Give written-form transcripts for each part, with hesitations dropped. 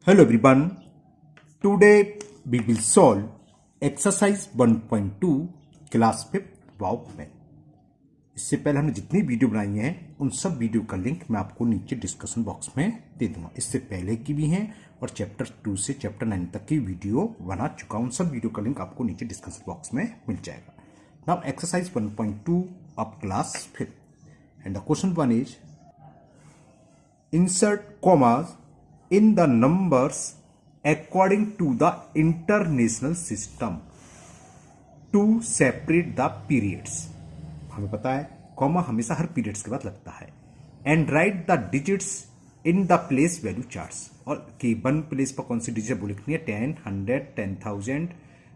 Hello everyone. Today we will solve exercise 1.2 class 5 वाव में। इससे पहले हमने जितनी वीडियो बनाई हैं उन सब वीडियो का लिंक मैं आपको नीचे डिस्कशन बॉक्स में दे दूंगा। इससे पहले की भी हैं और चैप्टर 2 से चैप्टर 9 तक की वीडियो बना चुका हूं। उन सब वीडियो का लिंक आपको नीचे डिस्कशन बॉक्स में मिल जाएगा। Now exercise 1.2 of class 5 and the question 1 is insert commas in the numbers according to the international system to separate the periods। हमें पता है कॉमा हमेशा हर पीरियड्स के बाद लगता है। And right the digits in the place value charts, और कि वन प्लेस पर कौन सी डिजिट वो लिखनी है, 10, 100, 10,000,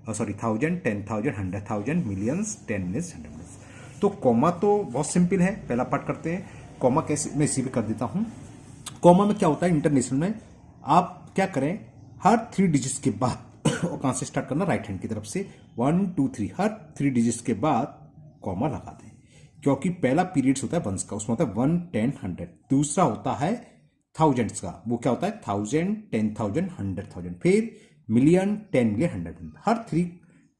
1000, 10,000, 100,000, मिलियंस, 10 मिलियंस, 100 मिलियंस। तो कॉमा तो बहुत सिंपल है, पहला पार्ट करते हैं। कॉमा कैसे, मैं इसी पे कर देता हूं। कॉमा में क्या होता है इंटरनेशनल में, आप क्या करें, हर 3 डिजिट्स के बाद और कहां से स्टार्ट करना, राइट हैंड की तरफ से 1 2 3, हर 3 डिजिट्स के बाद कॉमा लगा दें। क्योंकि पहला पीरियड्स होता है वंस का, उसमें होता है 1, 10, 100। दूसरा होता है थाउजेंड्स का, वो क्या होता है 1000, 10,000, 100,000, फिर मिलियन, 10 मिलियन, 100 मिलियन। हर 3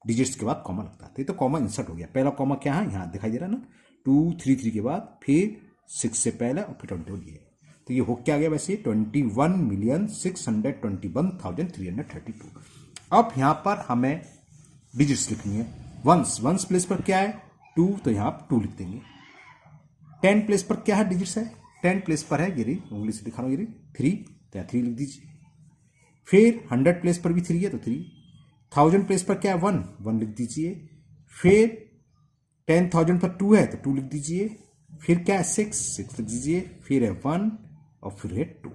डिजिट्स के बाद कॉमा लगता है। तो कॉमा इंसर्ट हो गया। पहला कॉमा क्या है, यहां दिखाई दे रहा है ना, 2 3 3 के बाद फिर 6 से पहले और फिर 21 ये। तो ये हो क्या गया वैसे 21,621,332। अब यहां पर हमें डिजिट्स लिखनी है। वंस प्लेस पर क्या है 2, तो यहां आप 2 लिख देंगे। 10 प्लेस पर क्या है डिजिट्स है, 10 प्लेस पर है ये रही, उंगली से दिखा रहा हूं ये रही 3, तो 3 लिख दीजिए। फिर 100 प्लेस पर भी 3 है तो 3। 1000 प्लेस पर क्या है 1 लिख दीजिए। फिर 10,000 पर 2 है तो 2 लिख दीजिए। फिर क्या है 6 लिख दीजिए। फिर है 1 और फिर है 2।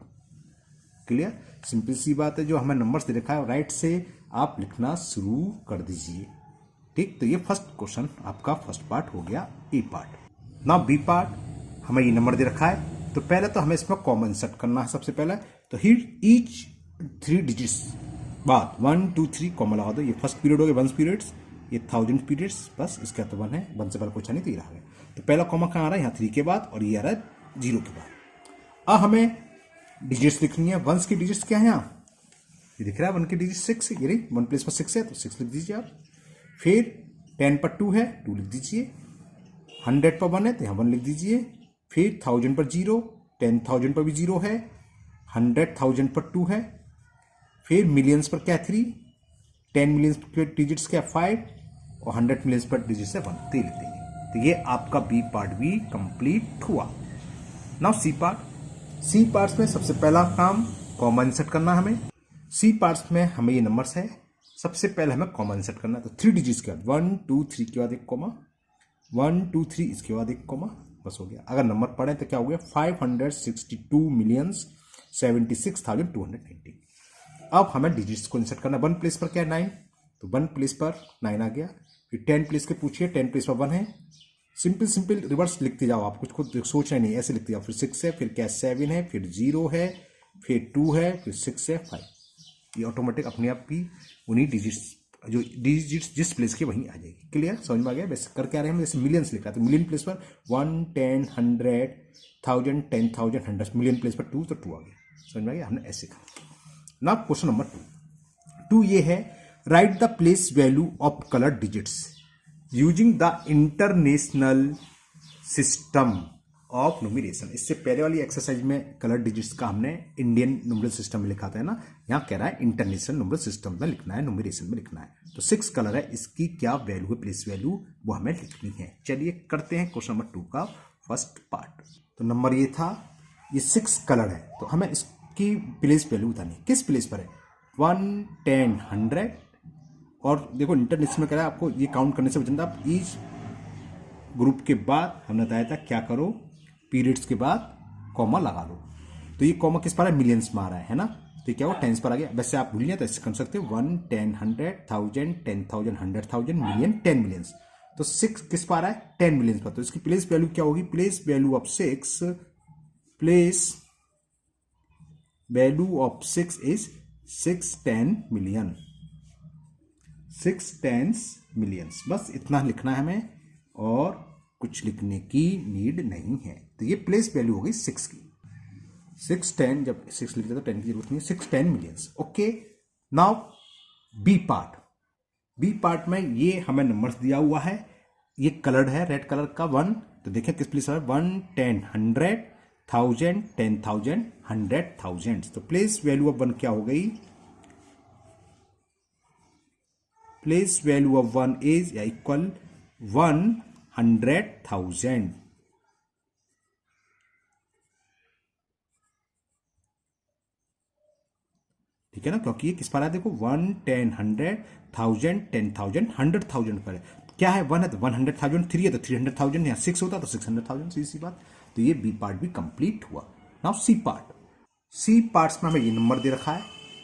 क्लियर, सिंपल सी बात है। जो हमें नंबर्स दे रखा है राइट से आप लिखना शुरू कर दीजिए। ठीक, तो ये फर्स्ट क्वेश्चन आपका फर्स्ट पार्ट हो गया, ए पार्ट। नाउ बी पार्ट, हमें ये नंबर दे रखा है तो पहले तो हमें इसमें कॉमन इंसर्ट करना है सबसे पहले। तो हियर ईच 3 डिजिट्स बाद 1 2 3 कॉमन लगा दो। ये फर्स्ट पीरियड हो गया 1 पीरियड्स, ये 1000 पीरियड्स, बस इसका तो 1 है, 1 से पहले कुछ नहीं, तो ये रहा है। तो पहला कॉमा कहाँ आ रहा है, यहाँ 3 के बाद, और ये आ रहा है 0 के बाद। अब हमें डिजिट्स लिखनी है। वंस की डिजिट्स क्या है, यहाँ ये दिख रहा है 1 की डिजिट 6 है, ये रही 1 प्लेस पर 6 है तो 6 लिख दीजिए आप। फिर 10 पर 2 है 2 लिख दीजिए। 100 पर 1 है तो यहाँ 1 लिख दीजिए। फिर 1000 पर 0, 10,000 पर भी 0 है, 100,000 पर 2 है। फिर मिलियंस पर क्या है 3, 10 मिलियंस पर डिजिट्स क्या 5, और 100 मिलियंस पर डिजिट्स है 1, तो लिख देंगे। तो ये आपका बी पार्ट भी कंप्लीट हुआ। Now C part. C parts में सबसे पहला काम कॉमा इंसर्ट करना हमें। सी पार्ट्स में हमें ये नंबर्स है, सबसे पहले हमें कॉमा इंसर्ट करना है। तो 3 डिजिट्स के बाद 1 2 3 के बाद एक कॉमा, 1 2 3 इसके बाद एक कॉमा, बस हो गया। अगर नंबर पढ़े तो क्या हो गया 562,076,290। अब हमें डिजिट्स को इंसर्ट करना है। 1 प्लेस पर क्या है 9, तो 1 प्लेस पर 9 आ गया। फिर 10 प्लेस के पूछिए, 10 प्लेस पर 1 है। सिंपल रिवर्स लिखते जाओ, आप कुछ खुद सोचना नहीं, ऐसे लिखते जाओ। फिर 6 है, फिर क्या 7 है, फिर 0 है, फिर 2 है, फिर 6 है, 5। ये ऑटोमेटिक अपने आप भी उन्हीं डिजिट्स, जो डिजिट्स जिस प्लेस के वहीं आ जाएगी। क्लियर, समझ में आ गया। वैसे कर क्या रहे हैं हम, जैसे मिलियंस लिखा है तो मिलियन प्लेस पर 1 10 100 1000 10,000 100, मिलियन प्लेस पर 2 तो 2 आ गया। समझ में आ गया, हमने ऐसे कहा। ना क्वेश्चन नंबर 2 ये है, write the place value of colour digits using the international system of numeration. इससे पहले वाली एक्सरसाइज में कलर डिजिट्स का हमने इंडियन न्यूमरल सिस्टम में लिखा था ना, यहाँ कह रहा है इंटरनेशनल न्यूमरल सिस्टम में लिखना है, न्यूमरेशन में लिखना है। तो 6 कलर है, इसकी क्या वैल्यू है, प्लेस वैल्यू, वो हमें लिखनी है। चलिए करते हैं क्वेश्चन नंबर 2 का फर्स्ट पार्ट। तो नंबर ये था, ये 6 कलर है तो हमें इसकी प्लेस वैल्यू बतानी है। किस प्लेस पर है, 1 10 100, और देखो इंटरनेशनल में कह रहा है आपको ये काउंट करने से बचना। आप ईच ग्रुप के बाद हमने बताया था क्या करो, पीरियड्स के बाद कॉमा लगा लो। तो ये कॉमा किस पर है, मिलियंस में आ रहा है ना, तो ये क्या हो टेंस पर आ गया। वैसे आप भूल जाए तो ऐसे कर सकते हो 1 10 100 1000 10,000 100,000 मिलियन 10 मिलियंस। तो 6 किस पर आ रहा है, 10 मिलियंस पर। तो इसकी प्लेस वैल्यू क्या होगी, place value of 6 is 6 10 million, 6 10 millions. बस इतना लिखना है हमें और कुछ लिखने की नीड नहीं है। तो ये प्लेस वैल्यू हो गई 6 की। 610, जब 6 लिखते तो 10 की जरूरत नहीं है, 610 millions. Okay, now B part. B part में ये हमें नंबर्स दिया हुआ है, ये कलर्ड है रेड कलर का 1, तो देखिए किस प्लेस है 1, 10, 100, 1000, 10,000, 100,000। तो प्लेस वैल्यू ऑफ 1 क्या हो गई? प्लेस वैल्यू ऑफ 1 इज या इक्वल 100,000। ठीक है ना, क्योंकि ये किस पर है देखो 1, 10, 100, 1000, 10,000, 100,000 पर है। क्या है 1 है तो 100,000, 3 है तो 300,000, यहाँ 6 होता तो 600,000, सीधी सी बात। तो ये बी पार्ट भी कंप्लीट हुआ। Now C part. C parts में हमें ये नंबर दे रखा है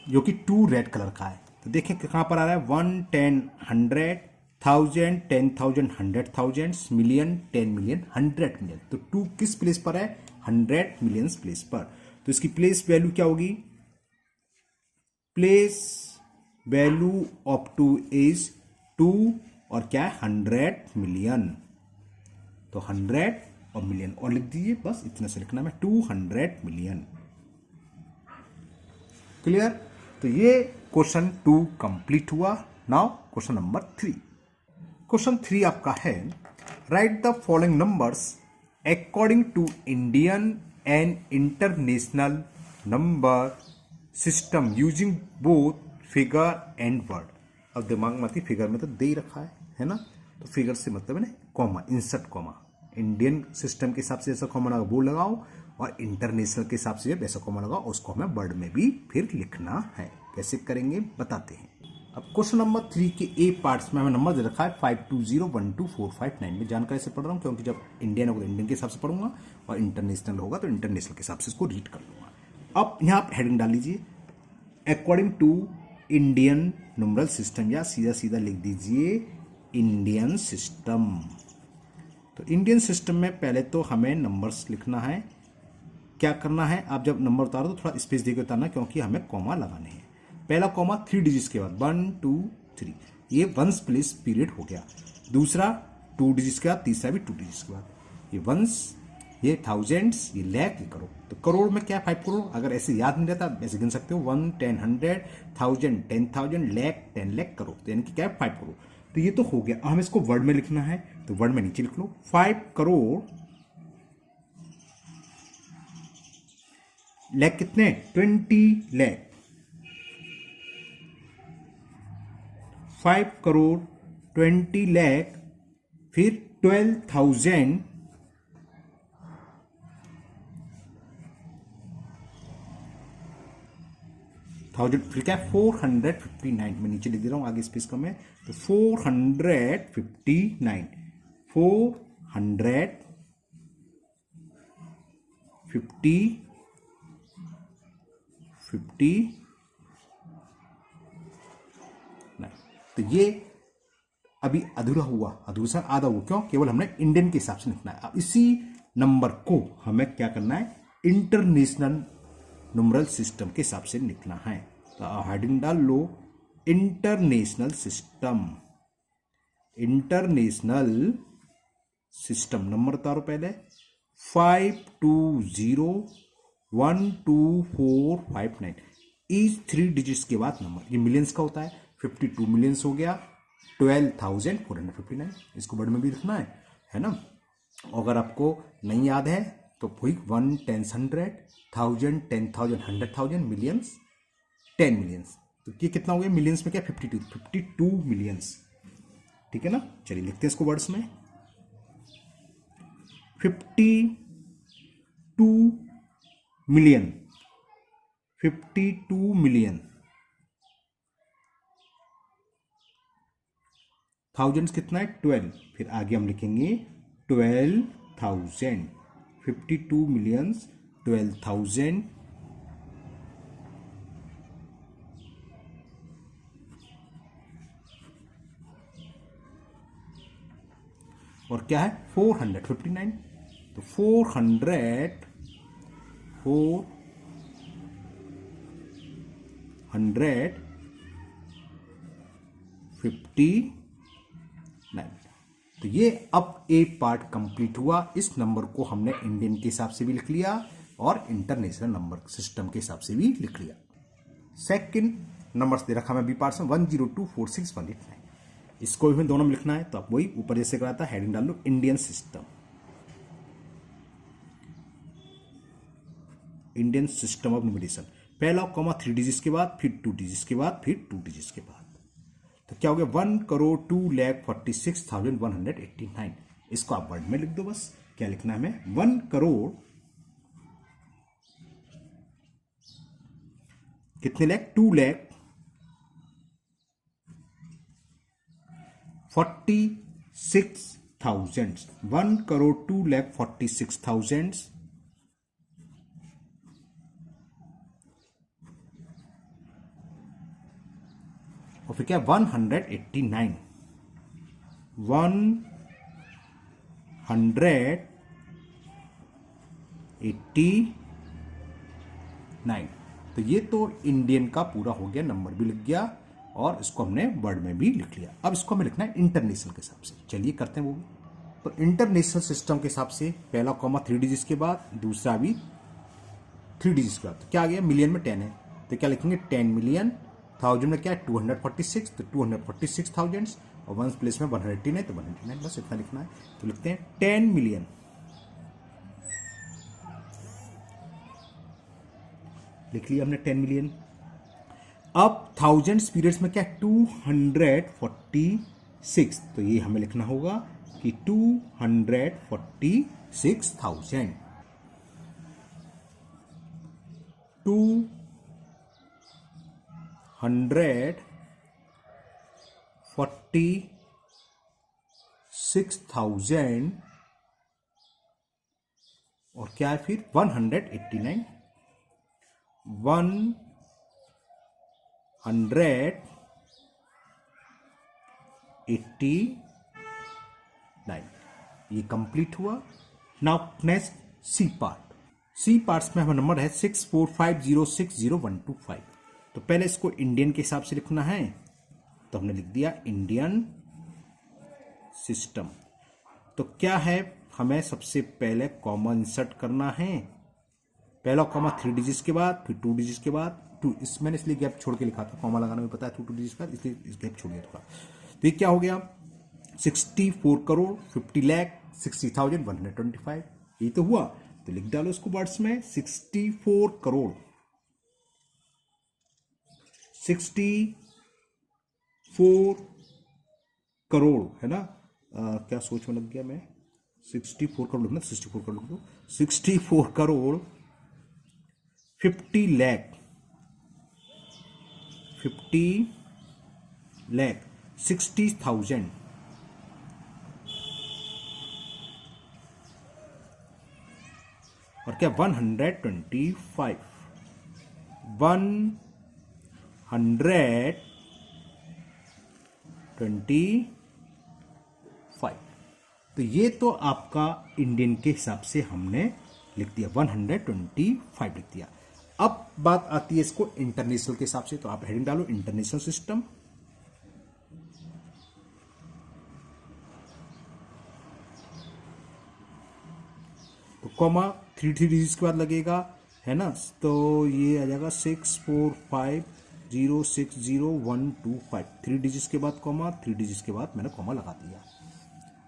जो कि 2 रेड कलर का है। तो देखिए कहां पर आ रहा है 1, 10, 100, 1000, 10,000, 100,000, मिलियन, 10 मिलियन, 100 मिलियन। तो 2 किस प्लेस पर है? 100 मिलियंस प्लेस पर। तो इसकी प्लेस वैल्यू क्या होगी? प्लेस वैल्यू ऑफ 2 इज 2 और क्या है 100 मिलियन। तो 100 और मिलियन और लिख दीजिए, बस इतना से लिखना है 200 मिलियन। क्लियर? तो ये क्वेश्चन 2 कंप्लीट हुआ। Now question number 3। क्वेश्चन 3 आपका है write the following numbers according to Indian and international number system using both figure and word. अब दिमाग में आती फिगर में तो दे ही रखा है ना, तो फिगर से मतलब है ना comma, insert comma. Indian system के हिसाब से जैसा कॉमा लगा वो लगाओ और इंटरनेशनल के हिसाब से वैसा कॉमा लगाओ, उसको हमें वर्ड में भी फिर लिखना है। कैसे करेंगे बताते हैं। अब क्वेश्चन नंबर 3 के ए पार्ट्स में हमें नंबर दे रखा है 52012459 में। जानकारी से पढ़ रहा हूँ क्योंकि जब इंडियन होगा तो इंडियन के हिसाब से पढ़ूंगा और इंटरनेशनल होगा तो इंटरनेशनल के हिसाब से इसको रीड कर लूंगा। अब यहाँ आप हेडिंग डाल लीजिए according to Indian numeral system, या सीधा सीधा लिख दीजिए इंडियन सिस्टम। तो इंडियन सिस्टम में पहले तो हमें नंबर्स लिखना है। क्या करना है, आप जब नंबर उतारो तो थोड़ा स्पेस देकर उतारना क्योंकि हमें कॉमा लगाने हैं। पहला कॉमा 3 डिजिट्स के बाद 1, 2, 3, ये वंस प्लेस पीरियड हो गया। दूसरा 2 डिजिट्स के बाद, तीसरा भी 2 डिजिट्स के बाद। ये वंस, ये थाउजेंड्स, ये लैख, ये करोड़। तो करोड़ में क्या है 5 करोड़। अगर ऐसे याद नहीं रहता ऐसे गिन सकते हो 1, 10, 100, 1000, 10,000, लैख, 10 लाख, करोड़। तो यानी कि क्या है 5 करोड़। तो ये तो हो गया। हमें इसको वर्ड में लिखना है तो वर्ड में नीचे लिख लो 5 करोड़ लैख कितने 20 लैख। 5 करोड़ 20 लैख, फिर 12,000 फिर क्या 459 में नीचे लिख दे रहा हूं, आगे स्पेस कम है तो 459 तो ये अभी अधूरा हुआ, अधूरा सा आधा हुआ। क्यों? केवल हमने इंडियन के हिसाब से लिखना है। अब इसी नंबर को हमें क्या करना है इंटरनेशनल न्यूमरल सिस्टम के हिसाब से लिखना है। तो हेडिंग डाल लो international system. International system number उतारो पहले 52012459 इज 3 डिजिट्स के बाद नंबर। ये मिलियंस का होता है, 52 मिलियंस हो गया 12,459। इसको वर्ड में भी लिखना है ना। अगर आपको नहीं याद है तो वही 1, 10, 100, 1000, 10,000, 100,000, मिलियंस, 10 मिलियंस। तो ये कितना हो गया मिलियंस में? क्या 52 मिलियंस। ठीक है ना। चलिए लिखते हैं इसको वर्ड्स में 52 मिलियन। 52 मिलियन। थाउजेंड्स कितना है 12, फिर आगे हम लिखेंगे 12,000। 52 मिलियंस 12,000 और क्या है 459। तो 459। तो ये अब ए पार्ट कंप्लीट हुआ। इस नंबर को हमने इंडियन के हिसाब से भी लिख लिया और इंटरनेशनल नंबर सिस्टम के हिसाब से भी लिख लिया। सेकंड नंबर्स दे रखा मैं बी पार्ट्स में 102461889, इसको भी दोनों में लिखना है तो आप वही ऊपर जैसे करा था हेडिंग डाल लो Indian system, Indian system of numeration, पहला कॉमा 3 डिजिट्स के बाद, फिर 2 डिजिट्स के बाद, फिर 2 डिजिट्स के बाद। तो क्या हो गया 1,02,46,189। इसको आप वर्ड में लिख दो बस। क्या लिखना है हमें 1 करोड़ कितने लाख 2,46,000 1,02,46,000 और फिर क्या 189 189। तो ये तो इंडियन का पूरा हो गया, नंबर भी लिख गया और इसको हमने वर्ड में भी लिख लिया। अब इसको हमें लिखना है इंटरनेशनल के हिसाब से। चलिए करते हैं वो भी। तो इंटरनेशनल सिस्टम के हिसाब से पहला कॉमा 3 डिजिट्स के बाद, दूसरा भी 3 डिजिट्स के बाद। तो क्या आ गया मिलियन में 10 है तो क्या लिखेंगे 10 मिलियन, थाउजेंड में क्या है 246 तो 246,000 और वन प्लेस में 189 तो 189 बस इतना लिखना है। तो लिखते हैं 10 मिलियन, लिख लिया हमने 10 मिलियन। अब थाउजेंड्स पीरियड्स में क्या 246 तो ये हमें लिखना होगा कि 246,000 246,000 और क्या है फिर 189 189। ये कंप्लीट हुआ। Now next C part. C parts में हमारा नंबर है 645060125। तो पहले इसको इंडियन के हिसाब से लिखना है तो हमने लिख दिया इंडियन सिस्टम। तो क्या है हमें सबसे पहले कॉमा इंसर्ट करना है, पहला कॉमा 3 डिजिट्स के बाद, फिर 2 डिजिट्स के बाद 2। इस मैंने इसलिए गैप छोड़ के लिखा था, कॉमा लगाना भी पता है 2 डिजिट्स का, इसलिए इस गैप छोड़ दिया थोड़ा। तो ये क्या हो गया 64 करोड़ 50 लाख 60,125। ये तो हुआ। तो लिख डालो इसको वर्ड्स में 64 करोड़ 64 करोड़ है ना। क्या सोच में लग गया मैं 64 करोड़ लिखना, 64 करोड़ लिख दो 64 करोड़ 50 लाख 60,000 और क्या 125 तो ये तो आपका इंडियन के हिसाब से हमने लिख दिया 125 लिख दिया। अब बात आती है इसको इंटरनेशनल के हिसाब से। तो आप हेडिंग डालो इंटरनेशनल सिस्टम, तो कॉमा 3 डिजिट्स के बाद लगेगा है ना। तो ये आ जाएगा 645060125 3 डिजिट्स के बाद कॉमा, 3 डिजिट्स के बाद मैंने कॉमा लगा दिया।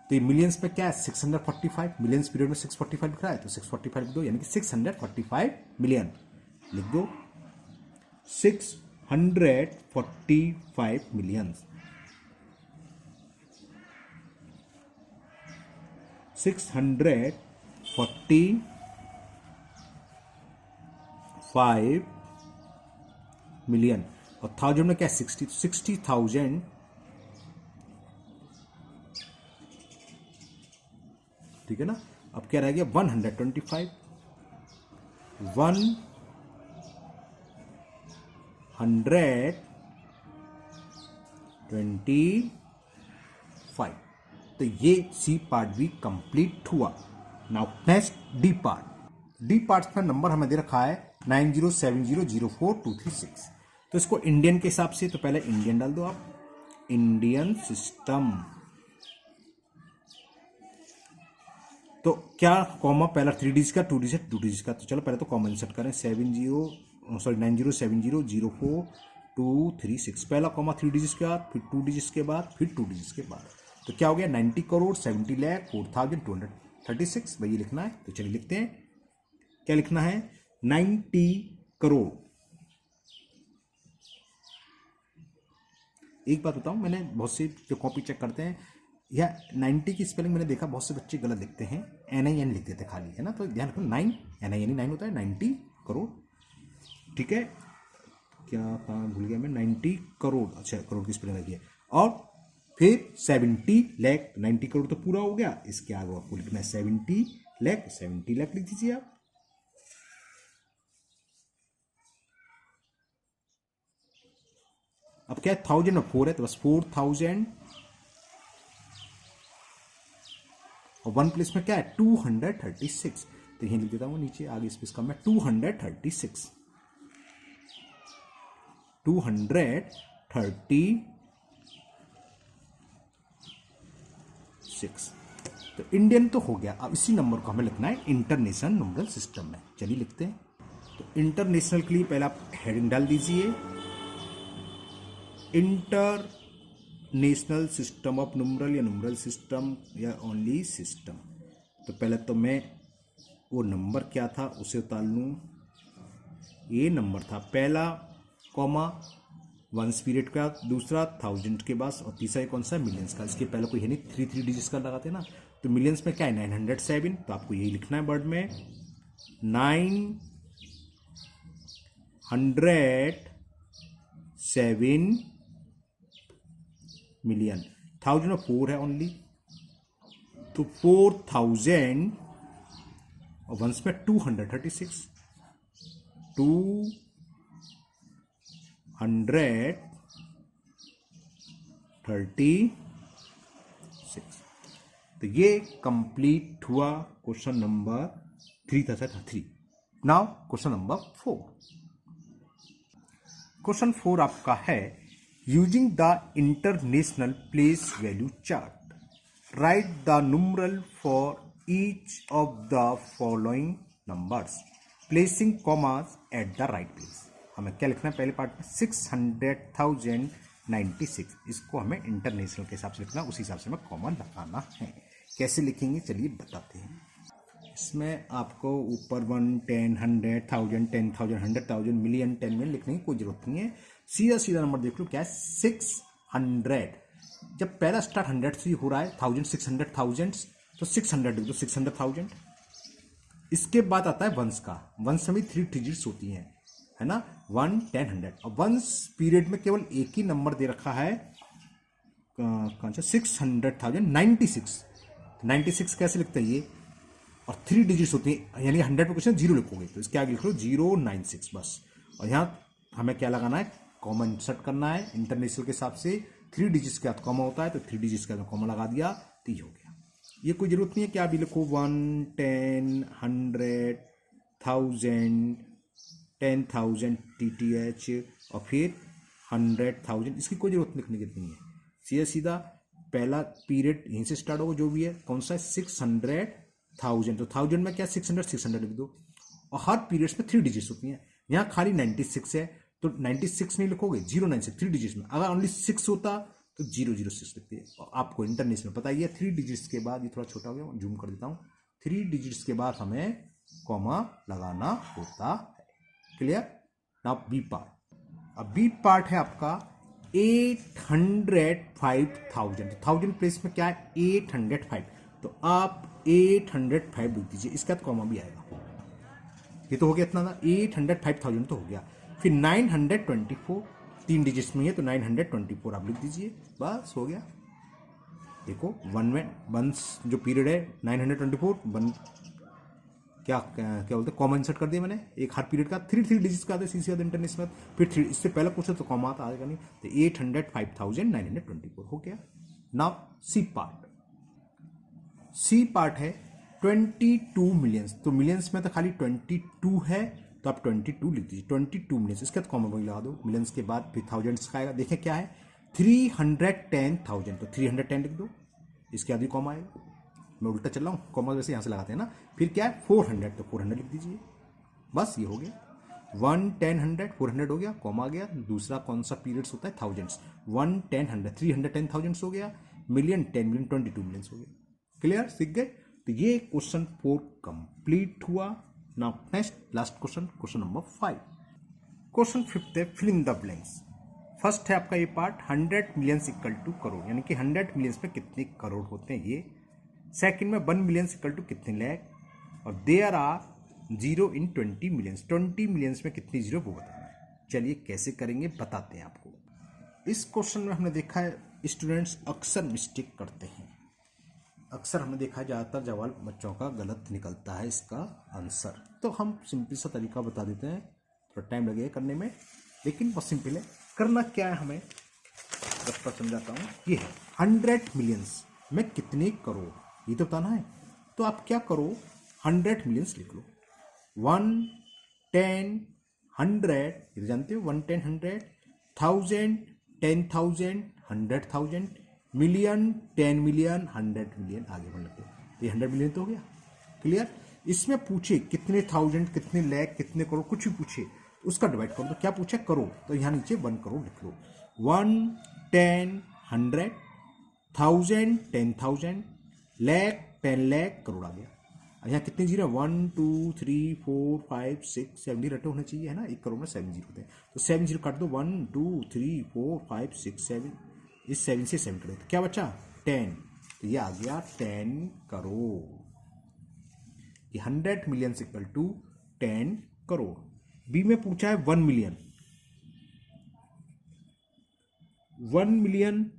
तो ये मिलियंस पे क्या है 645, मिलियंस पीरियड में 645 लिख रहा है तो 645 लिख दो, यानी कि 645 मिलियन लिख दो 645 मिलियन 645 मिलियन और थाउजेंड में क्या 60,000 ठीक है ना। अब क्या रह गया 125 125। तो ये सी पार्ट भी कंप्लीट हुआ। Now next D part. D part में नंबर हमें दे रखा है 9070042336। तो इसको इंडियन के हिसाब से, तो पहले इंडियन डाल दो आप, इंडियन सिस्टम तो क्या कॉमा पहला 3 डिजिट का, 2 डिजिट 2 डिजिट का, तो चलो पहले तो कॉमा इंसर्ट करें। 90700236 पहला कॉमा 3 डिजिट के बाद, फिर 2 डिजिट के बाद, फिर 2 डिजिट के बाद, तो क्या हो गया 90 करोड़ 70 लाख 4236। भाई ये लिखना है, तो चलिए लिखते हैं। क्या लिखना है? 90 करोड़। एक बात बताऊं, मैंने बहुत से जो कॉपी चेक करते हैं या 90 की स्पेलिंग मैंने देखा बहुत से बच्चे गलत लिखते हैं, NIN लिख देते खाली, है ना। तो ध्यान रखो 9 NIN 9 होता है, 90 करोड़। ठीक है, क्या कहाँ भूल गया मैं, 90 करोड़। अच्छा, करोड़ की स्पेलिंग लगी है। और फिर 70 लाख, 90 करोड़ तो पूरा हो गया, इसके आगे आपको लिखना है 70 लाख। 70 लाख लिख दीजिए आप। अब क्या है, 1000 और 4 है, तो बस 4000 और 1 प्लेस में क्या है 236, तो यही लिख देता हूं नीचे, आगे स्पेस कम है 236 236। तो इंडियन तो हो गया। अब इसी नंबर को हमें लिखना है इंटरनेशनल नंबरल सिस्टम में। चलिए लिखते हैं। तो इंटरनेशनल के लिए पहले आप हेडिंग डाल दीजिए, इंटरनेशनल सिस्टम ऑफ न्यूमरल या न्यूमरल सिस्टम या ओनली सिस्टम। तो पहले तो मैं वो नंबर क्या था उसे उतार लूँ। ये नंबर था पहला कॉमा 1 पीरियड का, दूसरा 1000 के बाद, और तीसरा कौन सा मिलियंस का। इसके पहले कोई है नहीं, 3 डिजिट्स का लगाते ना। तो मिलियंस में क्या है 907, तो आपको यही लिखना है वर्ड में 907 मिलियन। 1000 और 4 है ओनली, तो 4000 और 1 में 236 236। तो ये कंप्लीट हुआ क्वेश्चन नंबर 3 था 3। Now question number 4। क्वेश्चन 4 आपका है, using the international place value chart right the numeral for each of the following numbers placing commas at the right place. हमें क्या लिखना है पहले पार्ट में 600,096, इसको हमें इंटरनेशनल के हिसाब से लिखना, उसी हिसाब से हमें कॉमा लगाना है। कैसे लिखेंगे चलिए बताते हैं। इसमें आपको ऊपर 1, 10, 100, 1000, 10,000, 100,000, मिलियन, 10 मिलियन लिखने की कोई जरूरत नहीं है। सीधा सीधा नंबर देख लो क्या है 600। जब पहला स्टार्ट 100 से हो रहा है, 1000, 600, 1000, तो 600 लिख दो, 600,000। इसके बाद आता है वंस का। वंस में भी 3 डिजिट्स होती हैं, है ना, 1, 10, 100। और वंस पीरियड में केवल एक ही नंबर दे रखा है, कौन सा 600,000 96। 96 कैसे लिखते हैं ये, और 3 डिजिट्स होती हैं, यानी 100 पे क्वेश्चन 0 लिखोगे तो इसके आगे लिख लो 096 बस। और यहाँ हमें क्या लगाना है, कॉमा इंसर्ट करना है इंटरनेशनल के हिसाब से। 3 डिजिट्स के बाद कॉमा होता है, तो 3 डिजिट्स के बाद कॉमा लगा दिया, तो ये हो गया। ये कोई जरूरत नहीं है कि आप भी लिखो 1, 10, 100, 1000, 10,000 TTH और फिर 100,000, इसकी कोई जरूरत लिखने की नहीं है। सीधा सीधा पहला पीरियड यहीं से स्टार्ट होगा, जो भी है कौन सा है 600,000, तो 1000 में क्या 600 600 लिख दो। और हर पीरियड्स में 3 डिजिट्स होती हैं, यहाँ खाली 96 है तो 96 नहीं लिखोगे, 096 3 डिजिट्स में। अगर ओनली 6 होता तो 006 लिखते हैं। और आपको इंटरनेशनल पता ही है 3 डिजिट्स के बाद, ये थोड़ा छोटा हो गया जूम कर देता हूँ, 3 डिजिट्स के बाद हमें कॉमा लगाना होता है। क्लियर। Now B part. अब बी पार्ट है आपका 805,000। तो 1000 प्लेस में क्या है 805, तो आप 805 लिख दीजिए, इसका तो कॉमा भी आएगा। ये तो हो गया इतना था, 805,000 तो हो गया। फिर 924 3 डिजिट्स में है, तो 924 आप लिख दीजिए, बस हो गया। देखो 1 में वंस जो पीरियड है 924, 1 क्या बोलते हैं कॉमा इंसर्ट कर दिया मैंने, एक हर पीरियड का 3 डिजिट्स का आता है सीसी इंटरनेशनल, फिर 3 इससे पहले पूछे तो कॉमा आता आएगा नहीं, तो 805,924 हो गया। Now C part. C part है 22 मिलियंस। तो मिलियंस में तो खाली 22 है, तो आप 22 लिख दीजिए, 22 मिलियंस। इसके बाद कॉमा वही लगा दो, मिलियंस के बाद फिर थाउजेंड्स का आएगा। देखें क्या है 310,000, तो 310 लिख दो, इसके बाद भी कॉमा आएगा। मैं उल्टा चल रहा हूँ, कॉमा वैसे यहाँ से लगाते हैं ना। फिर क्या है 400, तो 400 लिख दीजिए, बस ये हो गया। 1, 10, 100, 400 हो गया, कॉमा आ गया। दूसरा कौन सा पीरियड्स होता है, थाउजेंड्स। 1, 10, 100, 310 थाउजेंड्स हो गया। मिलियन, 10 मिलियन, 22 मिलियन हो गया। क्लियर, सीख गए। तो ये क्वेश्चन 4 कंप्लीट हुआ। Now next last question, question number 5। Question 5 है fill in the blanks. First है आपका ये part 100 millions equal to crore, यानी कि 100 मिलियंस में कितने करोड़ होते हैं ये। सेकंड में 1 मिलियंस इक्वल टू कितने लैख, और there are 0 in 20 millions, 20 millions में कितनी जीरो वो बताना है। चलिए कैसे करेंगे बताते हैं आपको। इस क्वेश्चन में हमने देखा है स्टूडेंट्स अक्सर मिस्टेक करते हैं। अक्सर हमने देखा है ज़्यादातर जवाब बच्चों का गलत निकलता है इसका आंसर। तो हम सिंपल सा तरीका बता देते हैं, थोड़ा टाइम लगेगा करने में, लेकिन बहुत सिंपल है। करना क्या है हमें, रफ्ता समझाता हूँ। ये है 100 मिलियंस में कितने करोड़, ये तो बताना है। तो आप क्या करो, 100 मिलियंस लिख लो। 1, 10, 100, ये जानते हो 1, 10, 100, 1000, 10,000, 100,000, मिलियन, 10 मिलियन, 100 मिलियन, आगे बढ़ लगते। तो ये 100 मिलियन तो हो गया। क्लियर। इसमें पूछे कितने थाउजेंड, कितने लैख, कितने करोड़, कुछ भी पूछे उसका डिवाइड करो। तो क्या पूछे, करोड़, तो यहाँ नीचे 1 करोड़ लिख लो। 1, 10, 100, 1000, 10,000, लैख, 10 लैख, करोड़ आ गया। यहाँ कितने जीरो, 1, 2, 3, 4, 5, 6, 7 रटे होने चाहिए, है ना। 1 करोड़ में 7 जीरो होते हैं, तो 7 जीरो काट दो। 1, 2, 3, 4, 5, 6, 7, इस 7 से 7 करोड़, तो क्या बचा 10, तो ये आ गया 10 करोड़। ये 100 million equal to 10 crore. B में पूछा है 1 मिलियन। 1 मिलियन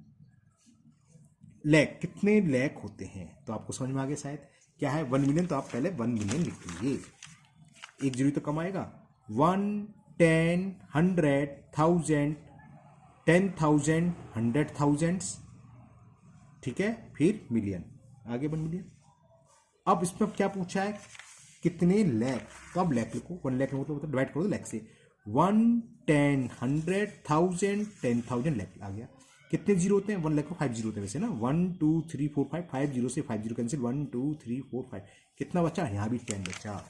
लैख, कितने लैख होते हैं, तो आपको समझ में आ गया शायद क्या है 1 मिलियन। तो आप पहले 1 मिलियन लिख लीजिए, एक जीरो तो कम आएगा। 1, 10, 100, 1000, 10,000, 100,000, ठीक है। फिर मिलियन, आगे 1 मिलियन। अब इसमें क्या पूछा है, कितने लैख, तो अब लैख लिखो। 1 लैख मतलब डिवाइड करो लैख से। 1, 10, 100, 1000, 10,000 लैख आ गया। कितने जीरो होते हैं, 1 लाख को 5 जीरो होते हैं वैसे ना। 1, 2, 3, 4, 5, 5 जीरो से 5 जीरो कैंसिल। 1, 2, 3, 4, 5, कितना बचा, यहाँ भी 10 बचा।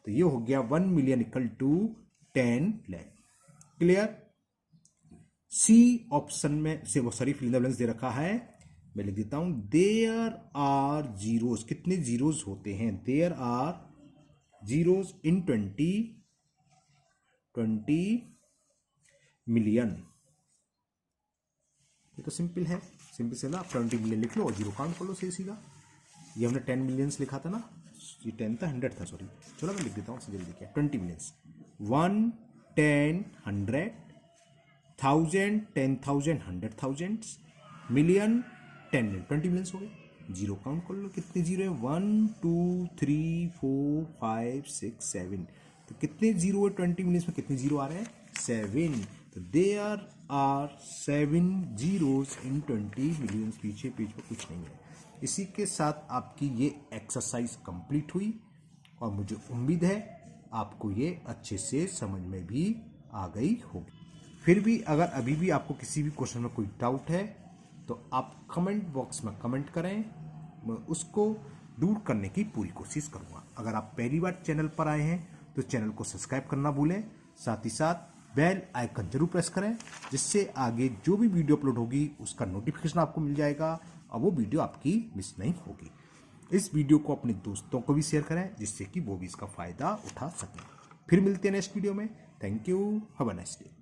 तो ये हो गया 1 million equal to 10 lakh. Clear. C option में से वो sorry fill in the blanks दे रखा है, मैं लिख देता हूं। देयर आर जीरोस, कितने जीरोस होते हैं, there are zeros in 20 million. ये तो सिंपल है, सिंपल से ना 20 मिलियन लिख लो और जीरो काउंट कर लो सीधा सीधा। ये हमने 10 मिलियंस लिखा था ना, ये 10 था, 100 था सॉरी। चलो मैं लिख देता हूँ जल्दी क्या, 20 मिलियंस। 1, 10, 100, 1000, 10,000, 100,000, मिलियन, 10 मिलियन, 20 मिलियंस हो गए। जीरो काउंट कर लो कितने जीरो है, 1, 2, 3, 4, 5, 6, 7। तो कितने जीरो है 20 मिलियंस में, कितने जीरो आ रहे हैं, 7। तो there are 7 zeros in 20 millions. पीछे पीछे कुछ नहीं है। इसी के साथ आपकी ये एक्सरसाइज कंप्लीट हुई और मुझे उम्मीद है आपको ये अच्छे से समझ में भी आ गई होगी। फिर भी अगर अभी भी आपको किसी भी क्वेश्चन में कोई डाउट है तो आप कमेंट बॉक्स में कमेंट करें, मैं उसको दूर करने की पूरी कोशिश करूँगा। अगर आप पहली बार चैनल पर आए हैं तो चैनल को सब्सक्राइब करना भूलें, साथ ही साथ बेल आइकन जरूर प्रेस करें, जिससे आगे जो भी वीडियो अपलोड होगी उसका नोटिफिकेशन आपको मिल जाएगा और वो वीडियो आपकी मिस नहीं होगी। इस वीडियो को अपने दोस्तों को भी शेयर करें, जिससे कि वो भी इसका फ़ायदा उठा सकें। फिर मिलते हैं नेक्स्ट वीडियो में। Thank you, have a nice day.